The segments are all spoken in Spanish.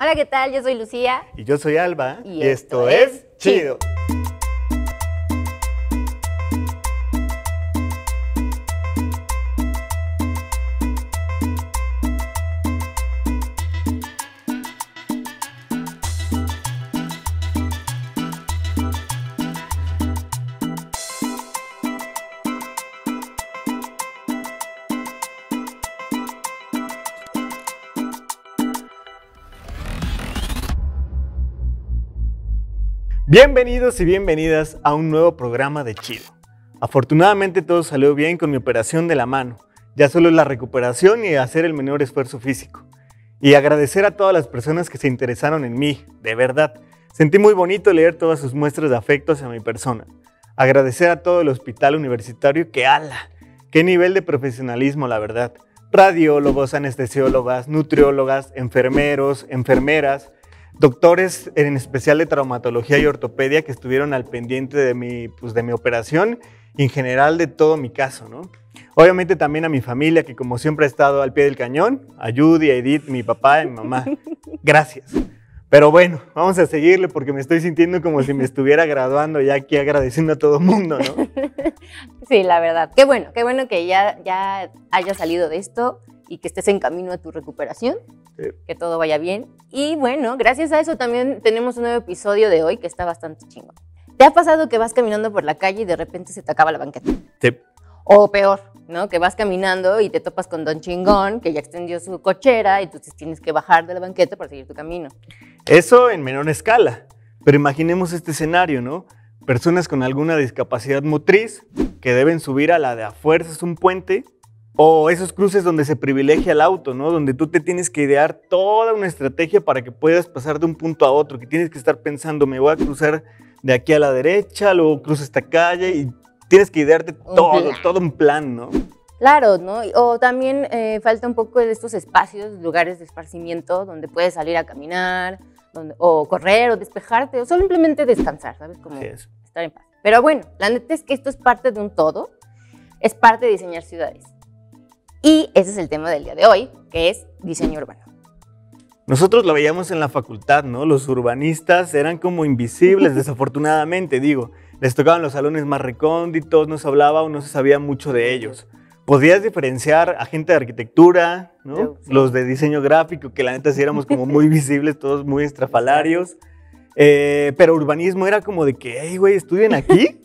Hola, ¿qué tal? Yo soy Lucía. Y yo soy Alba. Y esto es Chido. Bienvenidos y bienvenidas a un nuevo programa de Chido. Afortunadamente todo salió bien con mi operación de la mano. Ya solo es la recuperación y hacer el menor esfuerzo físico. Y agradecer a todas las personas que se interesaron en mí, de verdad. Sentí muy bonito leer todas sus muestras de afecto hacia mi persona. Agradecer a todo el hospital universitario que ¡ala! ¡Qué nivel de profesionalismo, la verdad! Radiólogos, anestesiólogas, nutriólogas, enfermeros, enfermeras, doctores en especial de traumatología y ortopedia que estuvieron al pendiente de mi operación y en general de todo mi caso, ¿no? Obviamente también a mi familia que como siempre ha estado al pie del cañón, a Judy, a Edith, mi papá y mi mamá. Gracias. Pero bueno, vamos a seguirle porque me estoy sintiendo como si me estuviera graduando ya aquí agradeciendo a todo el mundo, ¿no? Sí, la verdad. Qué bueno que ya hayas salido de esto y que estés en camino a tu recuperación. Sí. Que todo vaya bien. Y bueno, gracias a eso también tenemos un nuevo episodio de hoy que está bastante chingón. ¿Te ha pasado que vas caminando por la calle y de repente se te acaba la banqueta? Sí. O peor, ¿no? Que vas caminando y te topas con Don Chingón, que ya extendió su cochera y entonces tienes que bajar de la banqueta para seguir tu camino. Eso en menor escala. Pero imaginemos este escenario, ¿no? Personas con alguna discapacidad motriz que deben subir a la de a fuerzas un puente. O esos cruces donde se privilegia el auto, ¿no? Donde tú te tienes que idear toda una estrategia para que puedas pasar de un punto a otro, que tienes que estar pensando, me voy a cruzar de aquí a la derecha, luego cruzo esta calle y tienes que idearte todo un plan, ¿no? Claro, ¿no? O también falta un poco de estos espacios, lugares de esparcimiento donde puedes salir a caminar, o correr, o despejarte, o simplemente descansar, ¿sabes? Como estar en paz. Pero bueno, la neta es que esto es parte de un todo, es parte de diseñar ciudades. Y ese es el tema del día de hoy, que es diseño urbano. Nosotros lo veíamos en la facultad, ¿no? Los urbanistas eran como invisibles, desafortunadamente, digo. Les tocaban los salones más recónditos, no se hablaba o no se sabía mucho de ellos. Podías diferenciar a gente de arquitectura, ¿no? Sí. Los de diseño gráfico, que la neta sí éramos como muy visibles, todos muy estrafalarios. Pero urbanismo era como de que, hey, güey, ¿estudian aquí?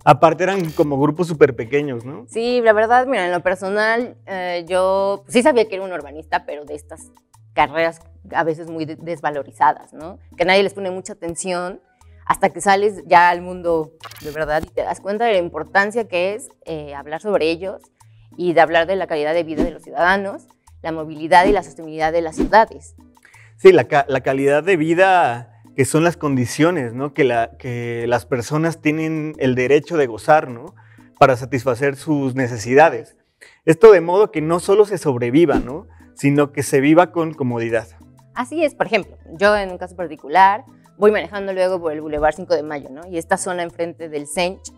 Aparte eran como grupos súper pequeños, ¿no? Sí, la verdad, mira, en lo personal, yo sí sabía que era un urbanista, pero de estas carreras a veces muy desvalorizadas, ¿no? Que nadie les pone mucha atención hasta que sales ya al mundo de verdad y te das cuenta de la importancia que es hablar sobre ellos y de hablar de la calidad de vida de los ciudadanos, la movilidad y la sostenibilidad de las ciudades. Sí, la calidad de vida, que son las condiciones, ¿no? que las personas tienen el derecho de gozar, ¿no? Para satisfacer sus necesidades. Esto de modo que no solo se sobreviva, ¿no? Sino que se viva con comodidad. Así es, por ejemplo, yo en un caso particular voy manejando luego por el Boulevard 5 de Mayo, ¿no? Y esta zona enfrente del Sench,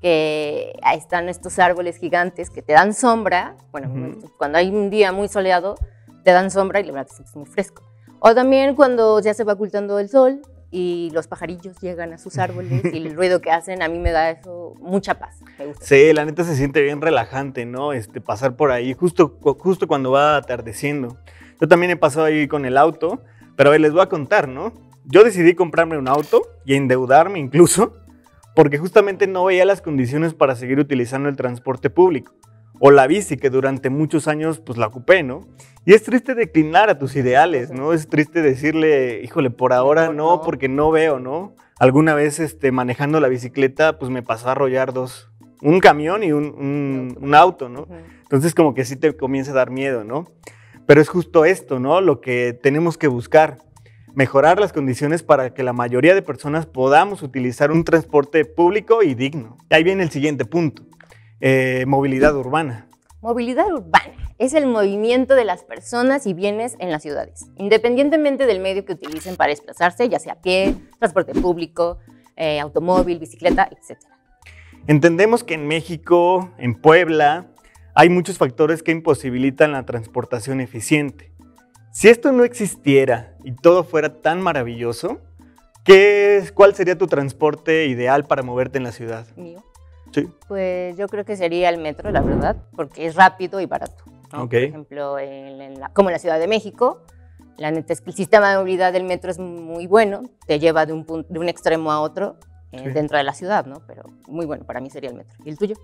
que ahí están estos árboles gigantes que te dan sombra, bueno, cuando hay un día muy soleado, te dan sombra y la verdad es muy fresco. O también cuando ya se va ocultando el sol y los pajarillos llegan a sus árboles y el ruido que hacen, a mí me da eso mucha paz. Me gusta. Sí, la neta se siente bien relajante, ¿no? Pasar por ahí justo cuando va atardeciendo. Yo también he pasado ahí con el auto, pero a ver, les voy a contar, ¿no? Yo decidí comprarme un auto y endeudarme incluso porque justamente no veía las condiciones para seguir utilizando el transporte público. O la bici, que durante muchos años pues la ocupé, ¿no? Y es triste declinar a tus ideales, ¿no? Es triste decirle, híjole, por ahora no, porque no veo, ¿no? Alguna vez manejando la bicicleta, pues me pasó a arrollar un camión y un auto, ¿no? Entonces como que sí te comienza a dar miedo, ¿no? Pero es justo esto, ¿no? Lo que tenemos que buscar, mejorar las condiciones para que la mayoría de personas podamos utilizar un transporte público y digno. Ahí viene el siguiente punto. Movilidad urbana. Movilidad urbana es el movimiento de las personas y bienes en las ciudades, independientemente del medio que utilicen para desplazarse, ya sea a pie, transporte público, automóvil, bicicleta, etc. Entendemos que en México, en Puebla, hay muchos factores que imposibilitan la transportación eficiente. Si esto no existiera y todo fuera tan maravilloso, ¿cuál sería tu transporte ideal para moverte en la ciudad? Mío. Sí. Pues yo creo que sería el metro, la verdad, porque es rápido y barato, ¿no? Ok. Por ejemplo, como en la Ciudad de México, la neta es que el sistema de movilidad del metro es muy bueno, te lleva de un extremo a otro Sí. dentro de la ciudad, ¿no? Pero muy bueno, para mí sería el metro. ¿Y el tuyo?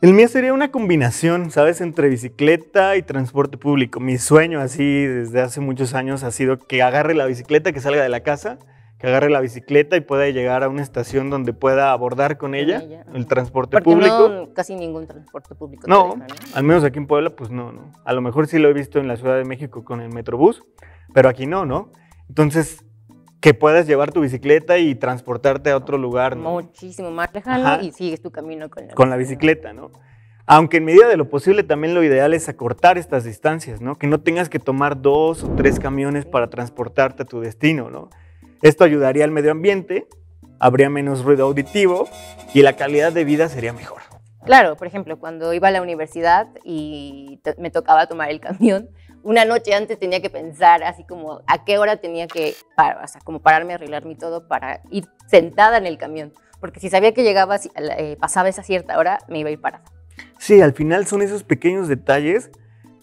El mío sería una combinación, ¿sabes? Entre bicicleta y transporte público. Mi sueño así desde hace muchos años ha sido que agarre la bicicleta, que salga de la casa, que agarre la bicicleta y pueda llegar a una estación donde pueda abordar con ella el transporte Porque público. no, casi ningún transporte público te No, deja, ¿no? al menos aquí en Puebla, pues no. A lo mejor sí lo he visto en la Ciudad de México con el Metrobús, pero aquí no. Entonces, que puedas llevar tu bicicleta y transportarte a otro lugar, ¿no? Muchísimo más lejano. Ajá. Y sigues tu camino Con la bicicleta, ¿no? Aunque en medida de lo posible también lo ideal es acortar estas distancias, ¿no? Que no tengas que tomar 2 o 3 camiones para transportarte a tu destino, ¿no? Esto ayudaría al medio ambiente, habría menos ruido auditivo y la calidad de vida sería mejor. Claro, por ejemplo, cuando iba a la universidad y me tocaba tomar el camión, una noche antes tenía que pensar así como a qué hora tenía que como pararme, arreglarme y todo para ir sentada en el camión. Porque si sabía que llegaba, pasaba esa cierta hora, me iba a ir parada. Sí, al final son esos pequeños detalles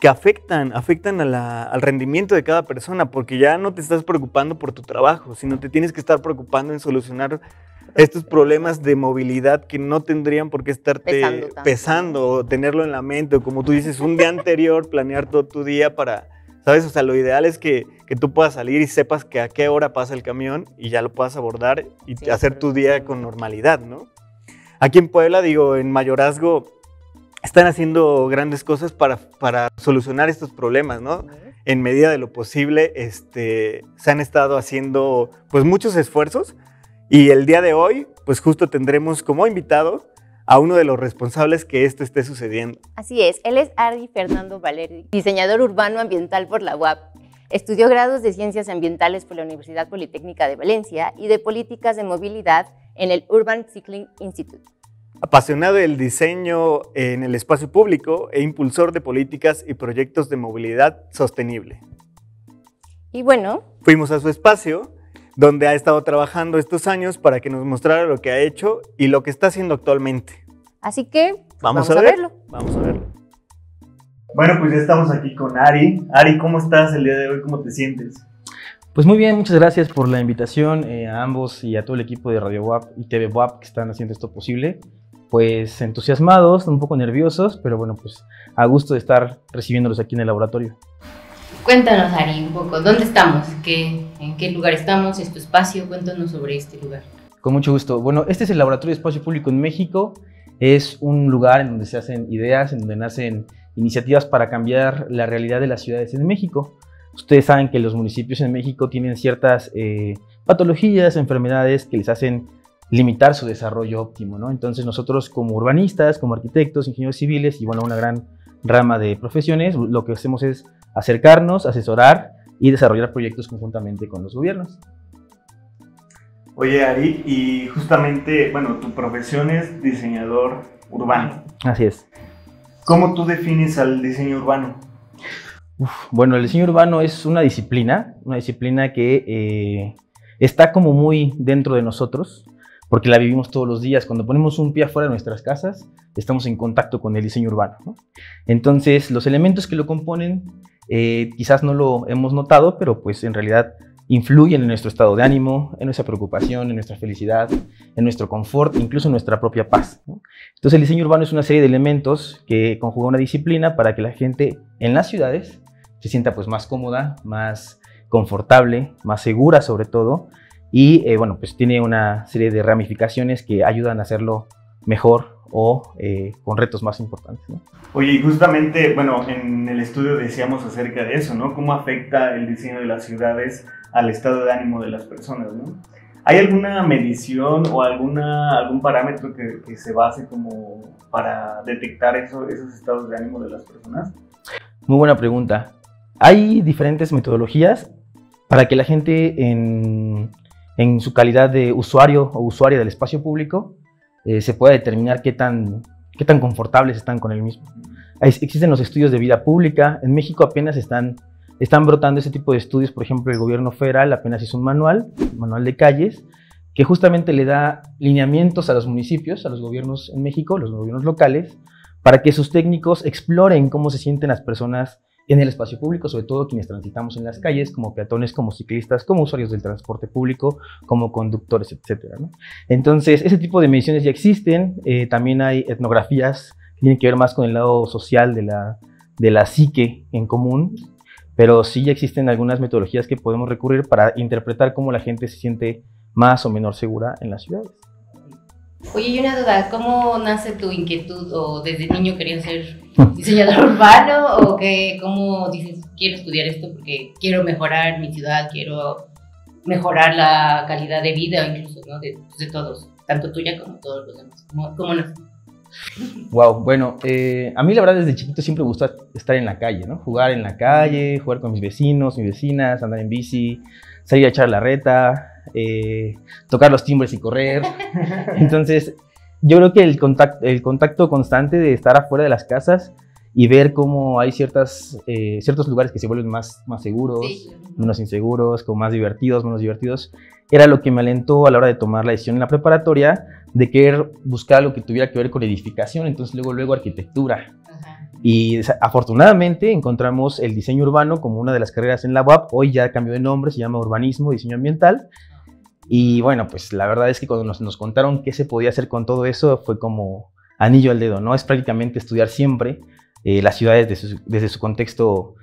que afectan al rendimiento de cada persona, porque ya no te estás preocupando por tu trabajo, sino te tienes que estar preocupando en solucionar estos problemas de movilidad que no tendrían por qué estarte pesando o tenerlo en la mente, o como tú dices, un día anterior, planear todo tu día para, ¿sabes? O sea, lo ideal es que tú puedas salir y sepas que a qué hora pasa el camión y ya lo puedas abordar y Sí, hacer tu día con normalidad, ¿no? Aquí en Puebla, digo, en Mayorazgo, están haciendo grandes cosas para solucionar estos problemas, ¿no? En medida de lo posible, se han estado haciendo pues muchos esfuerzos y el día de hoy, pues justo tendremos como invitado a uno de los responsables que esto esté sucediendo. Así es, él es Ari Fernando Valeri, diseñador urbano ambiental por la UAP. Estudió grados de Ciencias Ambientales por la Universidad Politécnica de Valencia y de Políticas de Movilidad en el Urban Cycling Institute. Apasionado del diseño en el espacio público e impulsor de políticas y proyectos de movilidad sostenible. Y bueno, fuimos a su espacio, donde ha estado trabajando estos años para que nos mostrara lo que ha hecho y lo que está haciendo actualmente. Así que vamos a verlo. Vamos a verlo. Bueno, pues ya estamos aquí con Ari. Ari, ¿cómo estás el día de hoy? ¿Cómo te sientes? Pues muy bien, muchas gracias por la invitación a ambos y a todo el equipo de Radio WAP y TV WAP que están haciendo esto posible. Pues entusiasmados, un poco nerviosos, pero bueno, pues a gusto de estar recibiéndolos aquí en el laboratorio. Cuéntanos, Ari, un poco, ¿dónde estamos? ¿En qué lugar estamos? ¿Es tu espacio? Cuéntanos sobre este lugar. Con mucho gusto. Bueno, este es el Laboratorio de Espacio Público en México. Es un lugar en donde se hacen ideas, en donde nacen iniciativas para cambiar la realidad de las ciudades en México. Ustedes saben que los municipios en México tienen ciertas patologías, enfermedades que les hacen limitar su desarrollo óptimo, ¿no? Entonces nosotros como urbanistas, como arquitectos, ingenieros civiles y bueno, una gran rama de profesiones, lo que hacemos es acercarnos, asesorar y desarrollar proyectos conjuntamente con los gobiernos. Oye, Ari, y justamente, bueno, tu profesión es diseñador urbano. Así es. ¿Cómo tú defines al diseño urbano? Bueno, el diseño urbano es una disciplina que está como muy dentro de nosotros, porque la vivimos todos los días. Cuando ponemos un pie afuera de nuestras casas, estamos en contacto con el diseño urbano, ¿no? Entonces, los elementos que lo componen, quizás no lo hemos notado, pero pues en realidad influyen en nuestro estado de ánimo, en nuestra preocupación, en nuestra felicidad, en nuestro confort, incluso en nuestra propia paz, ¿no? Entonces, el diseño urbano es una serie de elementos que conjuga una disciplina para que la gente en las ciudades se sienta pues más cómoda, más confortable, más segura sobre todo, y bueno, pues tiene una serie de ramificaciones que ayudan a hacerlo mejor o con retos más importantes, ¿no? Oye, y justamente, bueno, en el estudio decíamos acerca de eso, ¿no? ¿Cómo afecta el diseño de las ciudades al estado de ánimo de las personas, ¿no? ¿Hay alguna medición o algún parámetro que se base como para detectar esos estados de ánimo de las personas? Muy buena pregunta. Hay diferentes metodologías para que la gente en su calidad de usuario o usuaria del espacio público se pueda determinar qué tan confortables están con el mismo. Existen los estudios de vida pública. En México apenas están están brotando ese tipo de estudios. Por ejemplo, el gobierno federal apenas hizo un manual de calles, que justamente le da lineamientos a los municipios, a los gobiernos en México, los gobiernos locales, para que sus técnicos exploren cómo se sienten las personas en el espacio público, sobre todo quienes transitamos en las calles, como peatones, como ciclistas, como usuarios del transporte público, como conductores, etcétera, ¿no? Entonces, ese tipo de mediciones ya existen. También hay etnografías que tienen que ver más con el lado social de la psique en común, pero sí ya existen algunas metodologías que podemos recurrir para interpretar cómo la gente se siente más o menos segura en las ciudades. Oye, y una duda, ¿cómo nace tu inquietud? ¿O desde niño querías ser diseñador urbano? ¿O cómo dices, quiero estudiar esto porque quiero mejorar mi ciudad, quiero mejorar la calidad de vida incluso, ¿no? de todos, tanto tuya como todos los demás? ¿Cómo nace? Wow, bueno, a mí la verdad desde chiquito siempre me gusta estar en la calle, ¿no? Jugar en la calle, jugar con mis vecinos, mis vecinas, andar en bici, salir a echar la reta, tocar los timbres y correr. Entonces, yo creo que el contacto constante de estar afuera de las casas y ver cómo hay ciertos lugares que se vuelven más seguros, sí, menos inseguros, como más divertidos, menos divertidos, era lo que me alentó a la hora de tomar la decisión en la preparatoria de querer buscar algo que tuviera que ver con edificación, entonces luego arquitectura. Ajá. Y afortunadamente encontramos el diseño urbano como una de las carreras en la UAP. Hoy ya cambió de nombre, se llama urbanismo, diseño ambiental. Y bueno, pues la verdad es que cuando nos contaron qué se podía hacer con todo eso, fue como anillo al dedo, ¿no? Es prácticamente estudiar siempre las ciudades desde su contexto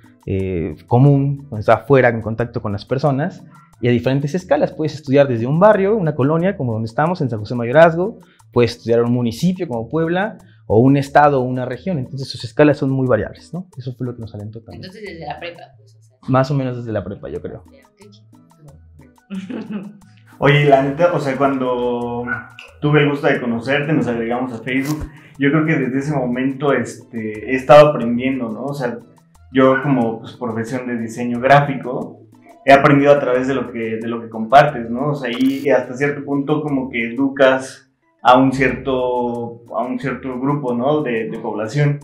común, donde está afuera en contacto con las personas, y a diferentes escalas. Puedes estudiar desde un barrio, una colonia, como donde estamos, en San José Mayorazgo, puedes estudiar un municipio como Puebla, o un estado o una región. Entonces sus escalas son muy variables, ¿no? Eso fue lo que nos alentó también. Entonces desde la prepa, pues, o sea, más o menos desde la prepa, yo creo. Oye, la neta, o sea, cuando tuve el gusto de conocerte, nos agregamos a Facebook, yo creo que desde ese momento he estado aprendiendo, ¿no? O sea, yo como pues, profesión de diseño gráfico, he aprendido a través de lo que compartes, ¿no? O sea, y hasta cierto punto como que educas a un cierto grupo, ¿no? de población.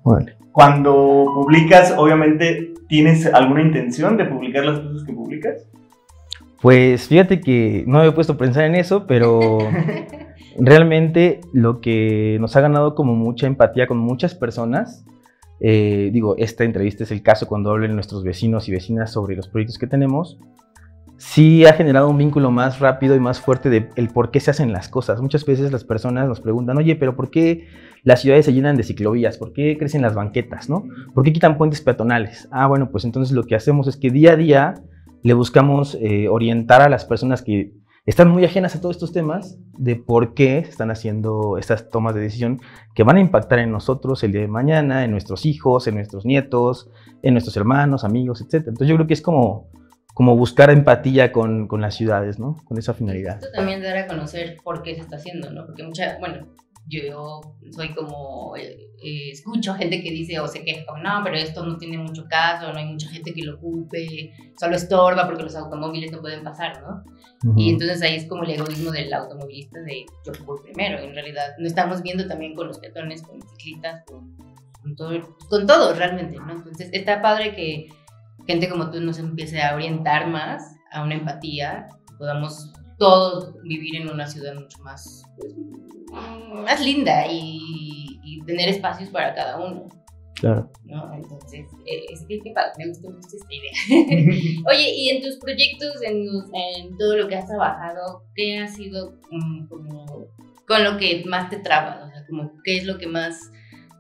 Bueno. Cuando publicas, obviamente, ¿tienes alguna intención de publicar las cosas que publicas? Pues fíjate que no me he puesto a pensar en eso, pero realmente lo que nos ha ganado como mucha empatía con muchas personas, esta entrevista es el caso cuando hablan nuestros vecinos y vecinas sobre los proyectos que tenemos, sí ha generado un vínculo más rápido y más fuerte de el por qué se hacen las cosas. Muchas veces las personas nos preguntan, oye, pero ¿por qué las ciudades se llenan de ciclovías? ¿Por qué crecen las banquetas, no? ¿Por qué quitan puentes peatonales? Bueno, pues entonces lo que hacemos es que día a día le buscamos orientar a las personas que están muy ajenas a todos estos temas de por qué se están haciendo estas tomas de decisión que van a impactar en nosotros el día de mañana, en nuestros hijos, en nuestros nietos, en nuestros hermanos, amigos, etc. Entonces yo creo que es como buscar empatía con las ciudades, ¿no? Con esa finalidad. Esto también dar a conocer por qué se está haciendo, ¿no? Porque yo soy como, escucho gente que dice o se queja, no, pero esto no tiene mucho caso, no hay mucha gente que lo ocupe, solo estorba porque los automóviles no pueden pasar, ¿no? Uh-huh. Y entonces ahí es como el egoísmo del automovilista de yo voy primero. En realidad no estamos viendo también con los peatones, con los ciclistas, con todo realmente, ¿no? Entonces está padre que gente como tú nos empiece a orientar más a una empatía, podamos todos vivir en una ciudad mucho más, más linda y tener espacios para cada uno. Claro. ¿No? Entonces, qué padre, me gustó mucho esta idea. Oye, y en tus proyectos, en todo lo que has trabajado, ¿qué ha sido como con lo que más te traba? O sea, como, ¿qué es lo que más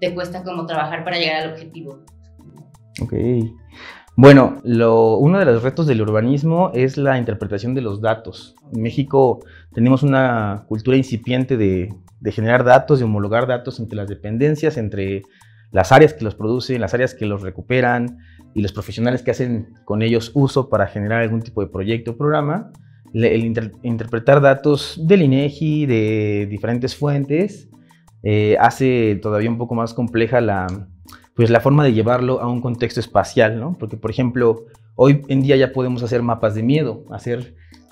te cuesta como trabajar para llegar al objetivo? Ok. Bueno, uno de los retos del urbanismo es la interpretación de los datos. En México tenemos una cultura incipiente de generar datos, de homologar datos entre las dependencias, entre las áreas que los producen, las áreas que los recuperan y los profesionales que hacen con ellos uso para generar algún tipo de proyecto o programa. Interpretar datos del INEGI, de diferentes fuentes, hace todavía un poco más compleja la forma de llevarlo a un contexto espacial, ¿no? Porque, por ejemplo, hoy en día ya podemos hacer mapas de miedo,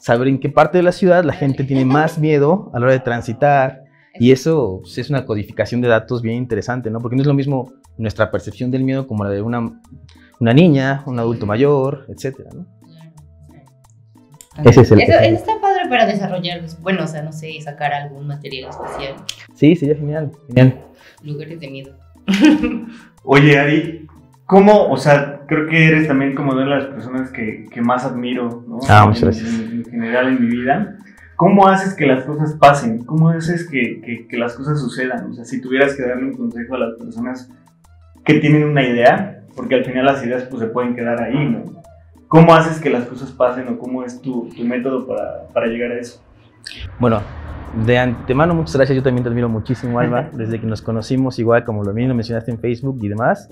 saber en qué parte de la ciudad la gente tiene más miedo a la hora de transitar, y eso pues, es una codificación de datos bien interesante, ¿no? Porque no es lo mismo nuestra percepción del miedo como la de una una niña, un adulto mayor, etcétera, ¿no? Claro. Ese es el... Eso está padre para desarrollar, bueno, o sea, no sé, sacar algún material especial. Sí, sería genial, genial. Lugares de miedo. Oye, Ari, ¿cómo? O sea, creo que eres también como de las personas que más admiro, ¿no? Muchas gracias. En general en mi vida. ¿Cómo haces que las cosas pasen? ¿Cómo haces que las cosas sucedan? O sea, si tuvieras que darle un consejo a las personas que tienen una idea, porque al final las ideas pues se pueden quedar ahí, ¿no? ¿Cómo haces que las cosas pasen o cómo es tu método para llegar a eso? Bueno, de antemano, muchas gracias. Yo también te admiro muchísimo, Alba. Desde que nos conocimos, igual como lo mismo mencionaste en Facebook y demás,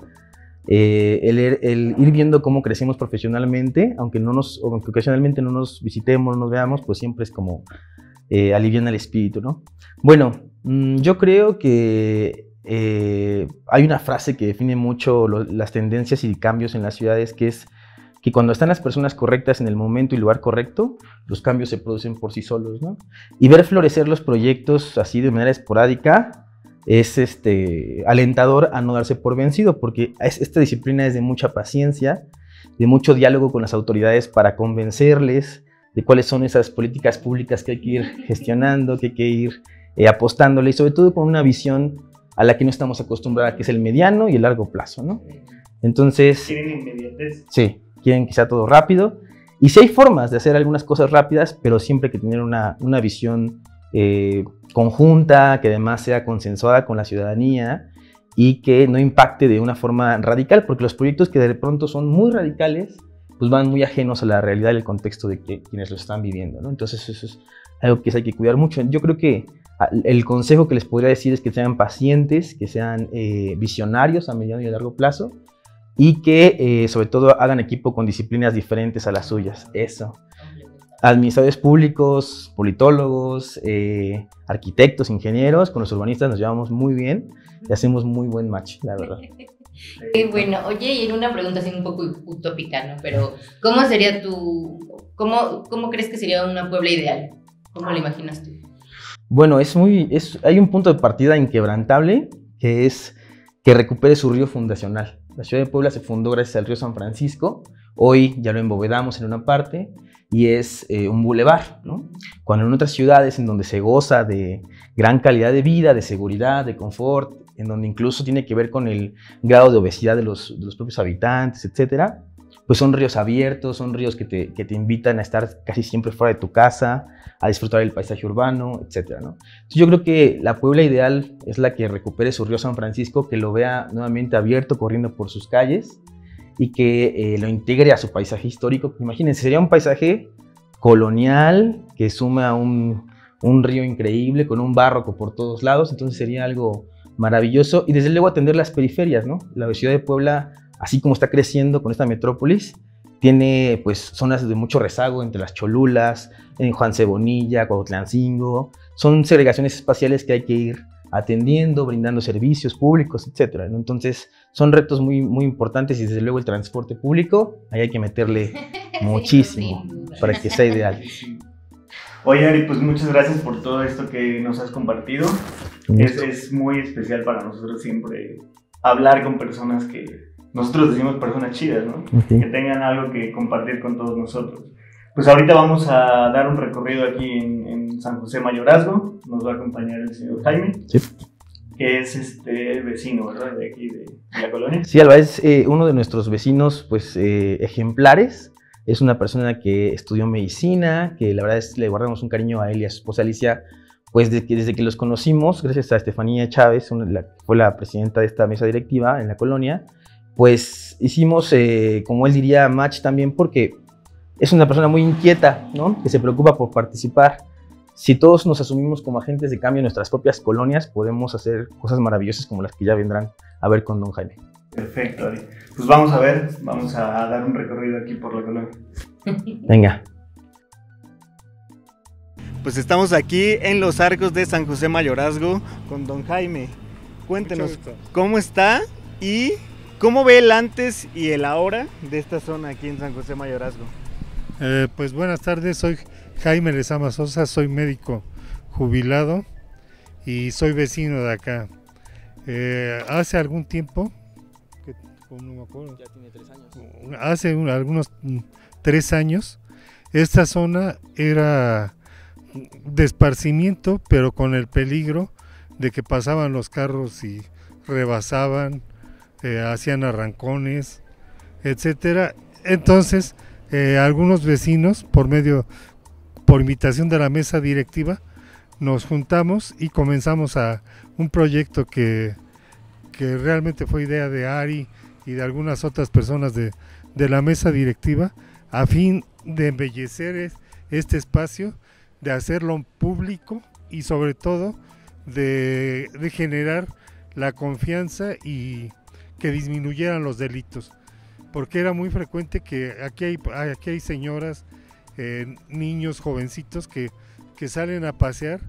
el ir viendo cómo crecemos profesionalmente, aunque ocasionalmente no nos visitemos, no nos veamos, pues siempre es como aliviana el espíritu, ¿no? Bueno, yo creo que hay una frase que define mucho las tendencias y cambios en las ciudades, que es que cuando están las personas correctas en el momento y lugar correcto, los cambios se producen por sí solos, ¿no? Y ver florecer los proyectos así de manera esporádica es alentador a no darse por vencido, porque esta disciplina es de mucha paciencia, de mucho diálogo con las autoridades para convencerles de cuáles son esas políticas públicas que hay que ir gestionando, que hay que ir apostándole, y sobre todo con una visión a la que no estamos acostumbrados, que es el mediano y el largo plazo, ¿no? Entonces... ¿Tienen inmediatez? Sí, quieren que sea todo rápido. Y sí hay formas de hacer algunas cosas rápidas, pero siempre hay que tener una visión conjunta, que además sea consensuada con la ciudadanía y que no impacte de una forma radical, porque los proyectos que de pronto son muy radicales, pues van muy ajenos a la realidad y el contexto de quienes lo están viviendo, ¿no? Entonces eso es algo que hay que cuidar mucho. Yo creo que el consejo que les podría decir es que sean pacientes, que sean visionarios a mediano y a largo plazo, y que sobre todo hagan equipo con disciplinas diferentes a las suyas. Eso. Administradores públicos, politólogos, arquitectos, ingenieros, con los urbanistas nos llevamos muy bien y hacemos muy buen match, la verdad. Bueno, oye, y una pregunta así un poco utópica, ¿no? Pero, ¿cómo sería cómo crees que sería una Puebla ideal? ¿Cómo lo imaginas tú? Bueno, hay un punto de partida inquebrantable, que es que recupere su río fundacional. La ciudad de Puebla se fundó gracias al río San Francisco. Hoy ya lo embovedamos en una parte y es un bulevar, ¿no? Cuando en otras ciudades en donde se goza de gran calidad de vida, de seguridad, de confort, en donde incluso tiene que ver con el grado de obesidad de los propios habitantes, etcétera, pues son ríos abiertos, son ríos que te invitan a estar casi siempre fuera de tu casa, a disfrutar del paisaje urbano, etcétera, ¿no? Entonces yo creo que la Puebla ideal es la que recupere su río San Francisco, que lo vea nuevamente abierto, corriendo por sus calles, y que lo integre a su paisaje histórico. Imagínense, sería un paisaje colonial que suma un río increíble, con un barroco por todos lados, entonces sería algo maravilloso, y desde luego atender las periferias, ¿no? La ciudad de Puebla, así como está creciendo con esta metrópolis, tiene pues zonas de mucho rezago entre las Cholulas, en Juan Cebonilla, Cuautlancingo. Son segregaciones espaciales que hay que ir atendiendo, brindando servicios públicos, etcétera, ¿no? Entonces son retos muy, muy importantes, y desde luego el transporte público, ahí hay que meterle muchísimo para que sea ideal. Oye, Ari, pues muchas gracias por todo esto que nos has compartido. Es muy especial para nosotros siempre hablar con personas que nosotros decimos personas chidas, ¿no? Okay. Que tengan algo que compartir con todos nosotros. Pues ahorita vamos a dar un recorrido aquí en San José Mayorazgo. Nos va a acompañar el señor Jaime, Sí. que es vecino, ¿verdad? De aquí, de la colonia. Sí, Alba, es uno de nuestros vecinos pues, ejemplares. Es una persona que estudió medicina, que la verdad le guardamos un cariño a él y a su esposa Alicia, pues desde que los conocimos, gracias a Estefanía Chávez, fue la presidenta de esta mesa directiva en la colonia, pues hicimos, como él diría, match también, porque es una persona muy inquieta, ¿no? Que se preocupa por participar. Si todos nos asumimos como agentes de cambio en nuestras propias colonias, podemos hacer cosas maravillosas como las que ya vendrán a ver con don Jaime. Perfecto, Ari. Pues vamos a dar un recorrido aquí por la colonia. Venga. Pues estamos aquí en los Arcos de San José Mayorazgo con don Jaime. Cuéntenos cómo está y cómo ve el antes y el ahora de esta zona aquí en San José Mayorazgo. Pues buenas tardes, soy Jaime Lezama Sosa, soy médico jubilado y soy vecino de acá. Hace algún tiempo no me acuerdo. Ya tiene 3 años. Hace algunos 3 años, esta zona era de esparcimiento, pero con el peligro de que pasaban los carros y rebasaban, hacían arrancones, etcétera. Entonces, algunos vecinos, por invitación de la mesa directiva, nos juntamos y comenzamos a un proyecto que realmente fue idea de Ari y de algunas otras personas de la mesa directiva, a fin de embellecer este espacio, de hacerlo público y sobre todo de generar la confianza y que disminuyeran los delitos, porque era muy frecuente que aquí hay señoras, niños, jovencitos que salen a pasear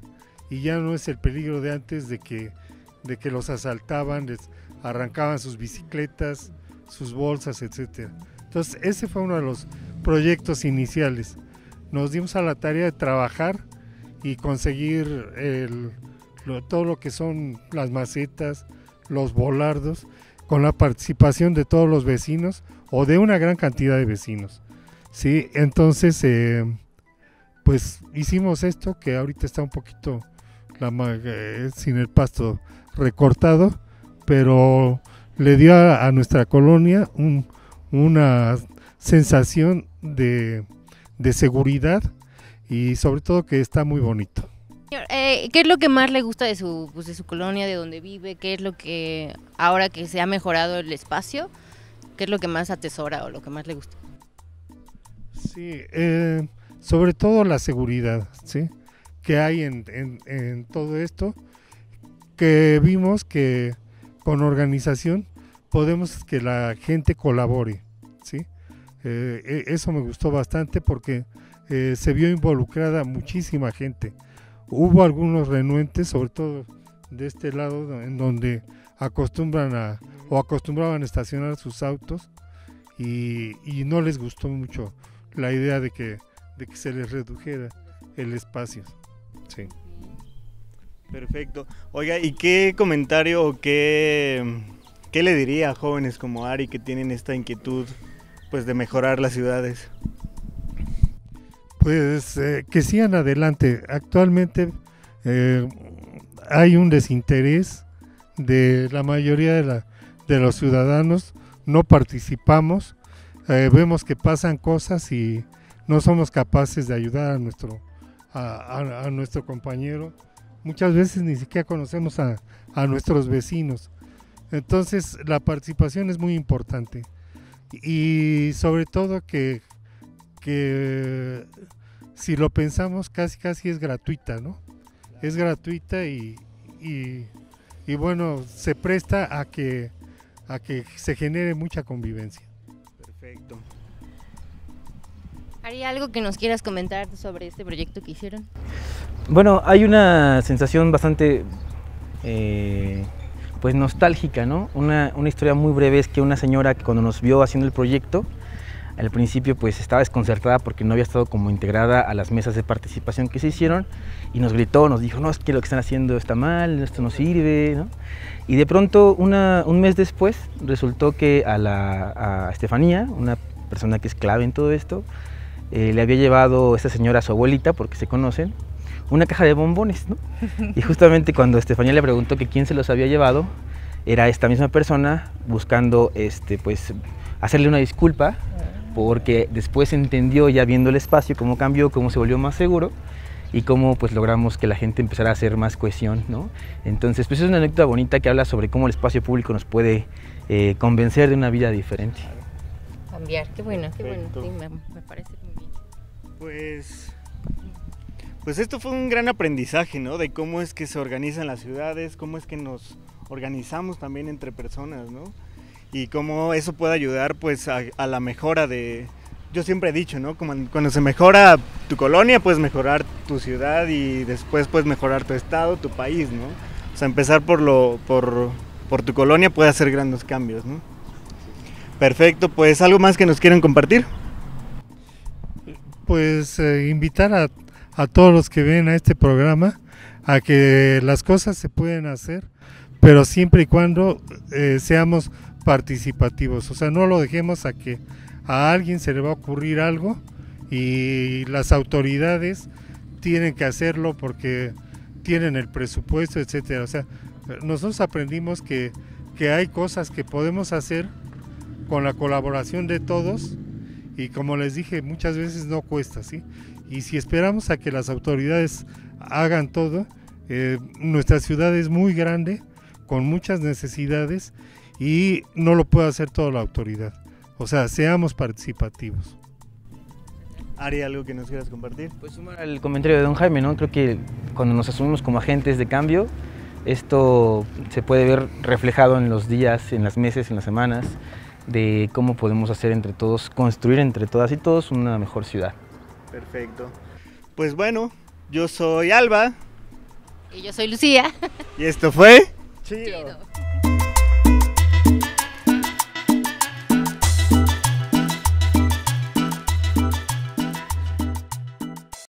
y ya no es el peligro de antes de que los asaltaban, les arrancaban sus bicicletas, sus bolsas, etcétera. Entonces ese fue uno de los proyectos iniciales. Nos dimos a la tarea de trabajar y conseguir todo lo que son las macetas, los volardos, con la participación de todos los vecinos o de una gran cantidad de vecinos. Sí, entonces pues hicimos esto que ahorita está un poquito sin el pasto recortado, pero le dio a nuestra colonia una sensación de seguridad y sobre todo que está muy bonito. ¿Qué es lo que más le gusta de su colonia, de donde vive? ¿Qué es lo que, ahora que se ha mejorado el espacio, qué es lo que más atesora o lo que más le gusta? Sí, sobre todo la seguridad, ¿sí?, que hay en todo esto, que vimos que con organización podemos que la gente colabore, ¿sí? Eso me gustó bastante porque se vio involucrada muchísima gente. Hubo algunos renuentes, sobre todo de este lado, en donde acostumbraban a estacionar sus autos y no les gustó mucho la idea de que se les redujera el espacio. Sí. Perfecto. Oiga, ¿y qué comentario o qué le diría a jóvenes como Ari que tienen esta inquietud, pues, de mejorar las ciudades? Pues que sigan adelante. Actualmente hay un desinterés de la mayoría de los ciudadanos, no participamos, vemos que pasan cosas y no somos capaces de ayudar a nuestro compañero. Muchas veces ni siquiera conocemos a nuestros vecinos. Entonces la participación es muy importante y sobre todo que si lo pensamos casi es gratuita, ¿no? Es gratuita y bueno, se presta a que se genere mucha convivencia. Perfecto. ¿Haría algo que nos quieras comentar sobre este proyecto que hicieron? Bueno, hay una sensación bastante pues nostálgica, ¿no? Una historia muy breve es que una señora que cuando nos vio haciendo el proyecto, al principio pues estaba desconcertada porque no había estado como integrada a las mesas de participación que se hicieron y nos gritó, nos dijo, no, es que lo que están haciendo está mal, esto no sirve, ¿no? Y de pronto un mes después resultó que a Estefanía, una persona que es clave en todo esto, le había llevado esta señora a su abuelita, porque se conocen, una caja de bombones, ¿no? Y justamente cuando Estefanía le preguntó que quién se los había llevado, era esta misma persona buscando pues hacerle una disculpa, porque después entendió, ya viendo el espacio, cómo cambió, cómo se volvió más seguro y cómo pues logramos que la gente empezara a hacer más cohesión, ¿no? Entonces pues es una anécdota bonita que habla sobre cómo el espacio público nos puede convencer de una vida diferente. Cambiar, qué bueno, Perfecto. sí, me parece muy bien. Pues esto fue un gran aprendizaje, ¿no? De cómo es que se organizan las ciudades, cómo es que nos organizamos también entre personas, ¿no? Y cómo eso puede ayudar pues a la mejora de... Yo siempre he dicho, ¿no? Como cuando se mejora tu colonia, puedes mejorar tu ciudad y después puedes mejorar tu estado, tu país, ¿no? O sea, empezar por tu colonia puede hacer grandes cambios, ¿no? Perfecto, pues ¿algo más que nos quieran compartir? Pues invitar a todos los que ven a este programa a que las cosas se pueden hacer, pero siempre y cuando seamos participativos, o sea, no lo dejemos a que a alguien se le va a ocurrir algo y las autoridades tienen que hacerlo porque tienen el presupuesto, etcétera. O sea, nosotros aprendimos que hay cosas que podemos hacer con la colaboración de todos y, como les dije, muchas veces no cuesta, ¿sí? Y si esperamos a que las autoridades hagan todo, nuestra ciudad es muy grande, con muchas necesidades y no lo puede hacer toda la autoridad. O sea, seamos participativos. Ari, ¿algo que nos quieras compartir? Pues sumar al comentario de don Jaime, ¿no? Creo que cuando nos asumimos como agentes de cambio, esto se puede ver reflejado en los días, en los meses, en las semanas, de cómo podemos hacer entre todos, construir entre todas y todos una mejor ciudad. Perfecto. Pues bueno, yo soy Alba. Y yo soy Lucía. Y esto fue... Chido.